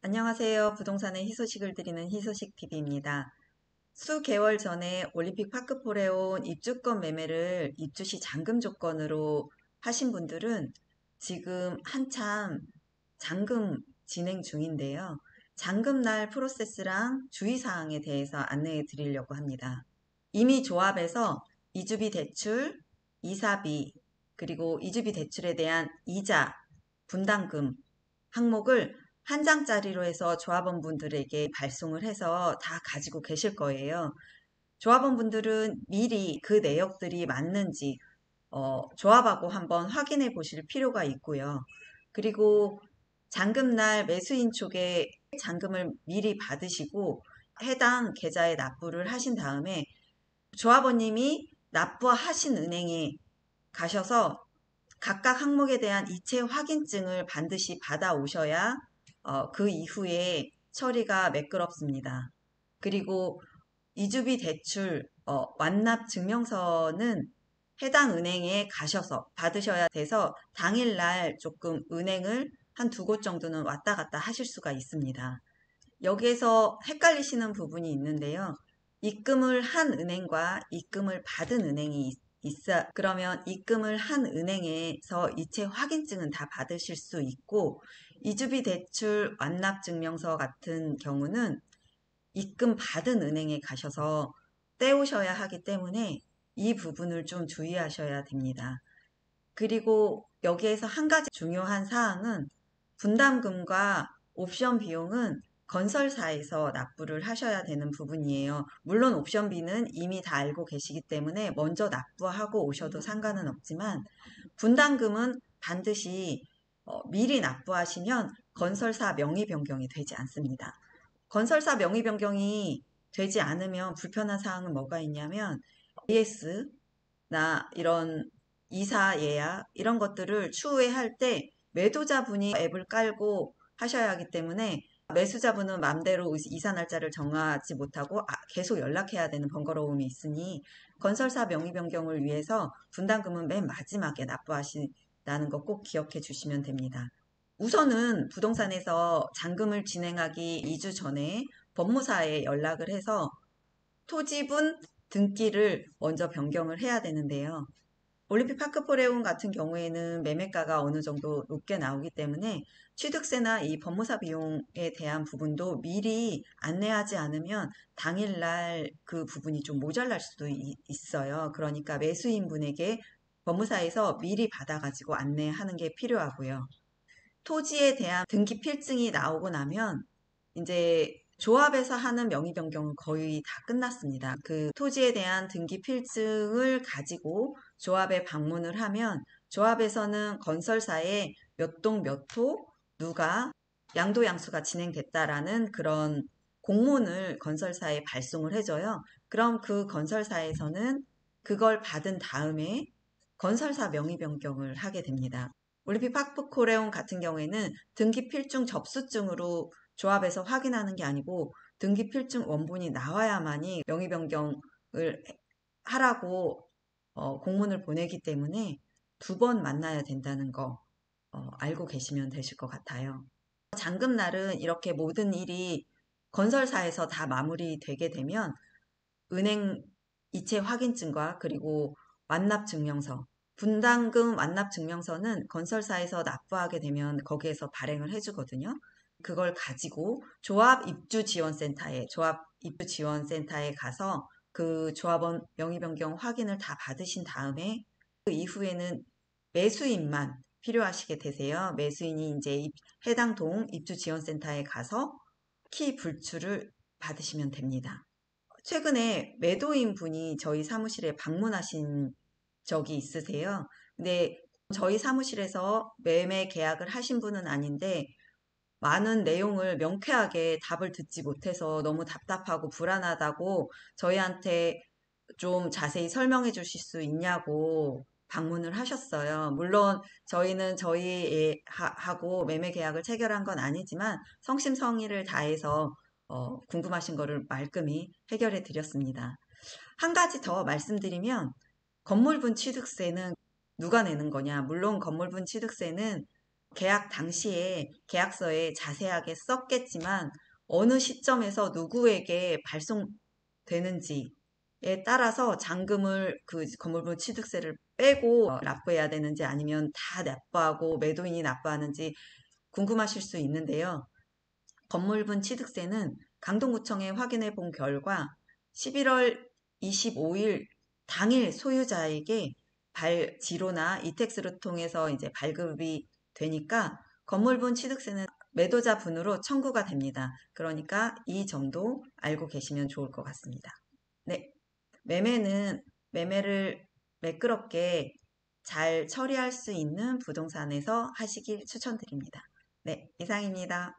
안녕하세요. 부동산의 희소식을 드리는 희소식TV입니다. 수개월 전에 올림픽 파크폴에 온 입주권 매매를 입주시 잔금 조건으로 하신 분들은 지금 한참 잔금 진행 중인데요. 잔금날 프로세스랑 주의사항에 대해서 안내해 드리려고 합니다. 이미 조합에서 이주비 대출, 이사비, 그리고 이주비 대출에 대한 이자, 분담금 항목을 한 장짜리로 해서 조합원분들에게 발송을 해서 다 가지고 계실 거예요. 조합원분들은 미리 그 내역들이 맞는지 조합하고 한번 확인해 보실 필요가 있고요. 그리고 잔금날 매수인 쪽에 잔금을 미리 받으시고 해당 계좌에 납부를 하신 다음에 조합원님이 납부하신 은행에 가셔서 각각 항목에 대한 이체 확인증을 반드시 받아오셔야 그 이후에 처리가 매끄럽습니다. 그리고 이주비 대출 완납 증명서는 해당 은행에 가셔서 받으셔야 돼서 당일날 조금 은행을 한 두 곳 정도는 왔다 갔다 하실 수가 있습니다. 여기에서 헷갈리시는 부분이 있는데요. 입금을 한 은행과 입금을 받은 은행이 있어. 그러면 입금을 한 은행에서 이체 확인증은 다 받으실 수 있고, 이주비 대출 완납 증명서 같은 경우는 입금 받은 은행에 가셔서 떼오셔야 하기 때문에 이 부분을 좀 주의하셔야 됩니다. 그리고 여기에서 한 가지 중요한 사항은 분담금과 옵션 비용은 건설사에서 납부를 하셔야 되는 부분이에요. 물론 옵션비는 이미 다 알고 계시기 때문에 먼저 납부하고 오셔도 상관은 없지만 분담금은 반드시 미리 납부하시면 건설사 명의 변경이 되지 않습니다. 건설사 명의 변경이 되지 않으면 불편한 사항은 뭐가 있냐면 ES나 이런 이사 예약 이런 것들을 추후에 할 때 매도자분이 앱을 깔고 하셔야 하기 때문에 매수자분은 마음대로 이사 날짜를 정하지 못하고 계속 연락해야 되는 번거로움이 있으니 건설사 명의 변경을 위해서 분담금은 맨 마지막에 납부하신다는 거 꼭 기억해 주시면 됩니다. 우선은 부동산에서 잔금을 진행하기 2주 전에 법무사에 연락을 해서 토지분 등기를 먼저 변경을 해야 되는데요. 올림픽 파크포레온 같은 경우에는 매매가가 어느 정도 높게 나오기 때문에 취득세나 이 법무사 비용에 대한 부분도 미리 안내하지 않으면 당일날 그 부분이 좀 모자랄 수도 있어요. 그러니까 매수인분에게 법무사에서 미리 받아가지고 안내하는 게 필요하고요. 토지에 대한 등기 필증이 나오고 나면 이제 조합에서 하는 명의 변경은 거의 다 끝났습니다. 그 토지에 대한 등기 필증을 가지고 조합에 방문을 하면 조합에서는 건설사에 몇 동 몇 호 누가 양도 양수가 진행됐다라는 그런 공문을 건설사에 발송을 해줘요. 그럼 그 건설사에서는 그걸 받은 다음에 건설사 명의 변경을 하게 됩니다. 올림픽 파크코레온 같은 경우에는 등기 필증 접수증으로 조합에서 확인하는 게 아니고 등기 필증 원본이 나와야만이 명의 변경을 하라고 공문을 보내기 때문에 두 번 만나야 된다는 거 알고 계시면 되실 것 같아요. 잔금날은 이렇게 모든 일이 건설사에서 다 마무리되게 되면 은행 이체 확인증과 그리고 완납증명서, 분담금 완납증명서는 건설사에서 납부하게 되면 거기에서 발행을 해주거든요. 그걸 가지고 조합입주지원센터에 가서 그 조합원 명의 변경 확인을 다 받으신 다음에 그 이후에는 매수인만 필요하시게 되세요. 매수인이 이제 해당 동 입주지원센터에 가서 키 불출을 받으시면 됩니다. 최근에 매도인 분이 저희 사무실에 방문하신 적이 있으세요. 근데 저희 사무실에서 매매 계약을 하신 분은 아닌데 많은 내용을 명쾌하게 답을 듣지 못해서 너무 답답하고 불안하다고 저희한테 좀 자세히 설명해 주실 수 있냐고 방문을 하셨어요. 물론 저희는 저희하고 매매 계약을 체결한 건 아니지만 성심성의를 다해서 궁금하신 거를 말끔히 해결해 드렸습니다. 한 가지 더 말씀드리면 건물분 취득세는 누가 내는 거냐? 물론 건물분 취득세는 계약 당시에 계약서에 자세하게 썼겠지만 어느 시점에서 누구에게 발송되는지에 따라서 잔금을 그 건물분 취득세를 빼고 납부해야 되는지 아니면 다 납부하고 매도인이 납부하는지 궁금하실 수 있는데요. 건물분 취득세는 강동구청에 확인해 본 결과 11월 25일 당일 소유자에게 지로나 이택스를 통해서 이제 발급이 되니까 건물분 취득세는 매도자 분으로 청구가 됩니다. 그러니까 이 점도 알고 계시면 좋을 것 같습니다. 네, 매매를 매끄럽게 잘 처리할 수 있는 부동산에서 하시길 추천드립니다. 네, 이상입니다.